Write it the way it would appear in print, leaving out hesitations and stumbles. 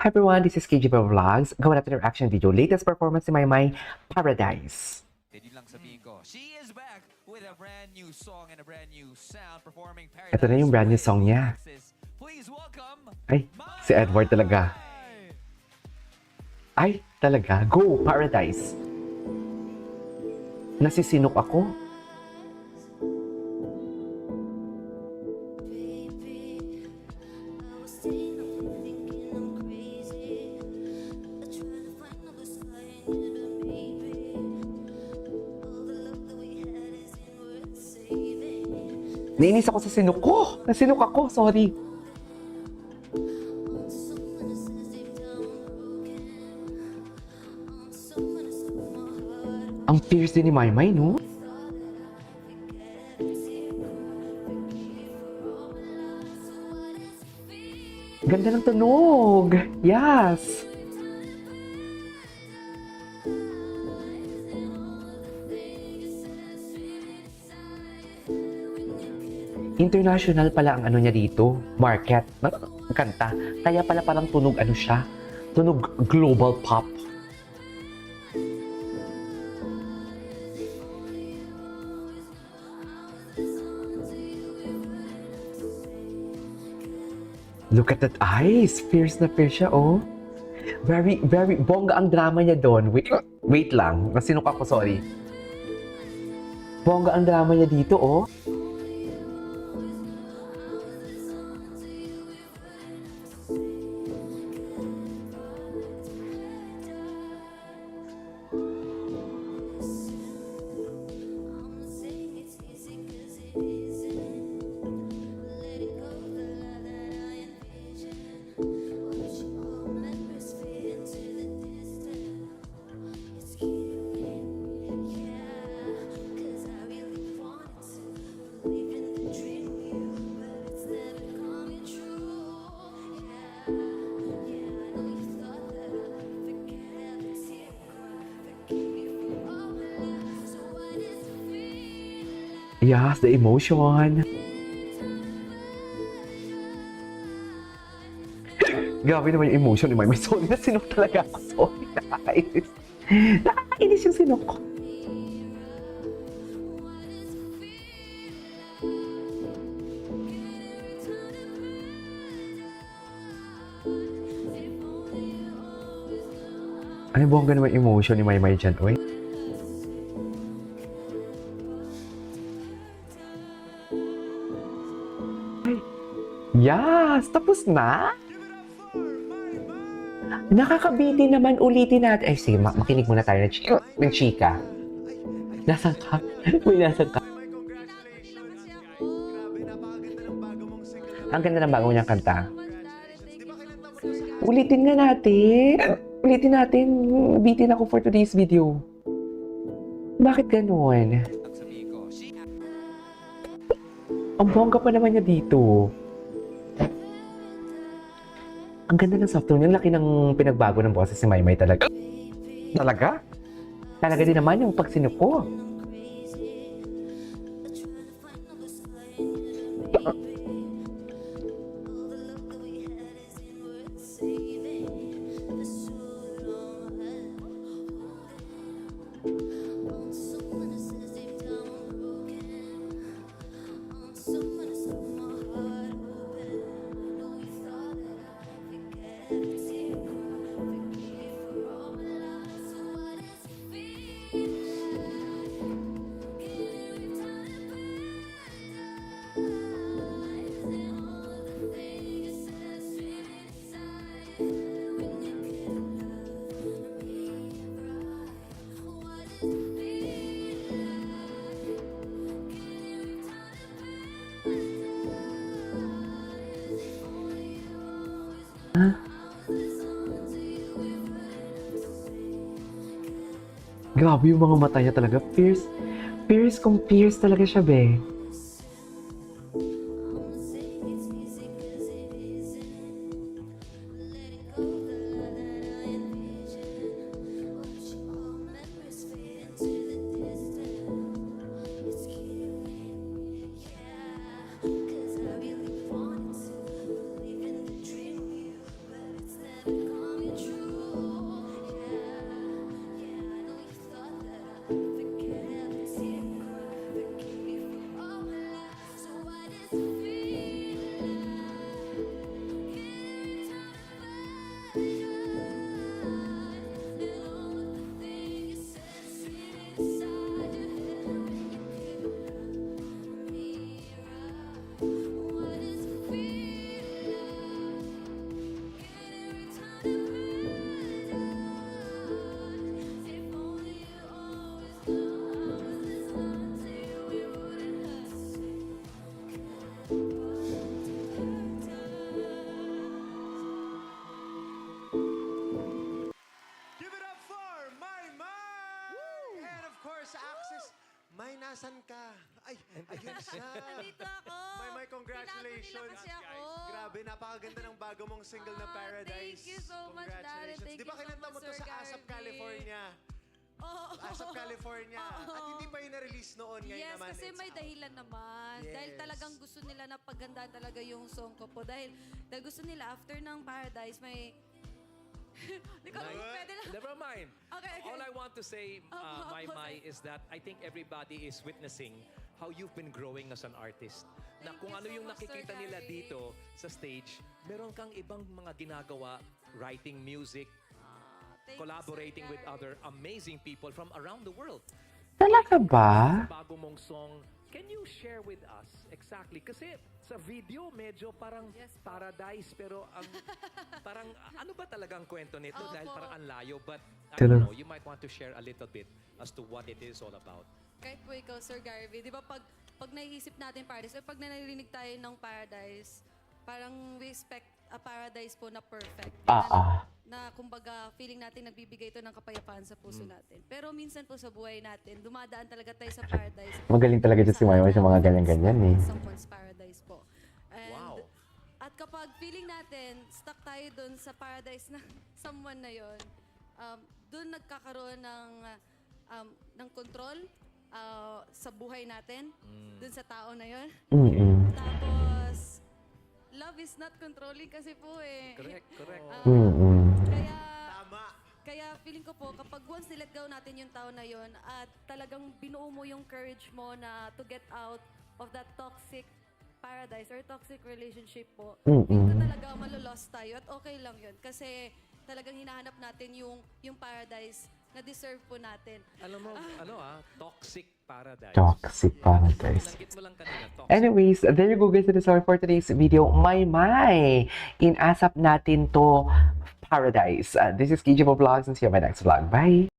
Hi everyone, this is KGB Vlogs. Gawa natin ang reaction video. Latest performance ni Maymay, Paradise. Yun lang sabihin ko. She is back with a brand new song and a brand new sound performing Paradise. Ito na yung brand new song niya. Please welcome Ay, si Edward talaga. Ay, talaga. Go, Paradise. Nasisinok ako. Nainis ako sa sinok ko. Nasinok ako, sorry. Ang fierce din ni Maymay, no? Ganda ng tunog. Yes. International pala ang ano niya dito, market, kanta. Kaya pala parang tunog ano siya, tunog global pop. Look at that eyes, fierce na fierce siya, oh. Very, very, bongga ang drama niya doon. Wait lang, nasinok ako, sorry. Bongga ang drama niya dito, oh. Yes, the emotion. Grabe naman yung emotion ni May. Sorry na sinok talaga ako. Sorry, nakakainis. Nakakainis yung sinok ko. Ano bongga naman emotion ni Maymay dyan, oy? Yes! Tapos na? Nakakabiti naman, ulitin natin. Ay, sige, makinig muna tayo ng chika. Nasaan ka? Uy, nasaan ka? Ang ganda ng bago niyang kanta. Ulitin nga natin. Ulitin natin. Bitin ako for today's video. Bakit ganun? Ang bongga pa naman niya dito. Ang ganda ng soft tone. Ang laki ng pinagbago ng boses ni Maymay talaga. Talaga? Talaga din naman yung pagsinok ko. Grabe yung mga mata niya talaga. Fierce. Fierce kung fierce talaga siya, be. course, Access. May, nasan ka? Ay, ayun siya. Nandito ako. May, congratulations. Tinago nila kasi ako. Grabe, napakaganda ng bago mong single na Paradise. Thank you so much, Daddy. Congratulations. Thank Di ba you so kinanta much, mo to Sir sa ASAP, Garvey. California? Oo. ASAP, California. At hindi pa yun na-release noon. Ngayon Yes, naman, kasi it's may out. dahilan naman. Yes. Dahil talagang gusto nila na pagandaan talaga yung song ko po. Dahil gusto nila after ng Paradise, may... Hindi ko alam kung pwede lang. Never mind. Okay. All I want to say, Opo, is that I think everybody is witnessing how you've been growing as an artist. Na Thank kung you ano so yung much, Sir nakikita nila Gary. dito sa stage, meron kang ibang mga ginagawa, writing music, Thank you, collaborating Sir with Gary. other amazing people from around the world. Talaga ba? Sa bago mong song, can you share with us exactly? Kasi sa video, medyo parang Yes po. paradise, pero ang parang ano ba talagang kwento nito? Opo. Dahil parang ang layo, but I True. don't know, you might want to share a little bit as to what it is all about. Kahit po ikaw, Sir Garvey, di ba pag naiisip natin Paradise, o pag narinig tayo ng Paradise, parang we expect a paradise po na perfect. Na kumbaga, feeling natin nagbibigay ito ng kapayapaan sa puso natin. Pero minsan po sa buhay natin, dumadaan talaga tayo sa paradise. Magaling talaga dyan si Maymay sa mga ganyan-ganyan eh. Someone's paradise po. And, Wow. At kapag feeling natin, stuck tayo dun sa paradise ng someone na yon, dun nagkakaroon ng control sa buhay natin, dun sa tao na yon. Mm-mm. Tapos, love is not controlling kasi po eh. Correct. Mm-mm. Tama. Kaya feeling ko po, kapag once nilet go natin yung tao na yon at talagang binuo mo yung courage mo na to get out of that toxic paradise or toxic relationship po, feeling ko talaga malulost tayo at okay lang yun. Kasi talagang hinahanap natin yung paradise na deserve po natin. Alam mo, toxic paradise. Toxic paradise. Nanggit mo lang kanina, toxic. Anyways, there you go guys. That is all for today's video. Maymay! Inasap natin to Paradise. This is KJ Vlogs and see you on my next vlog. Bye!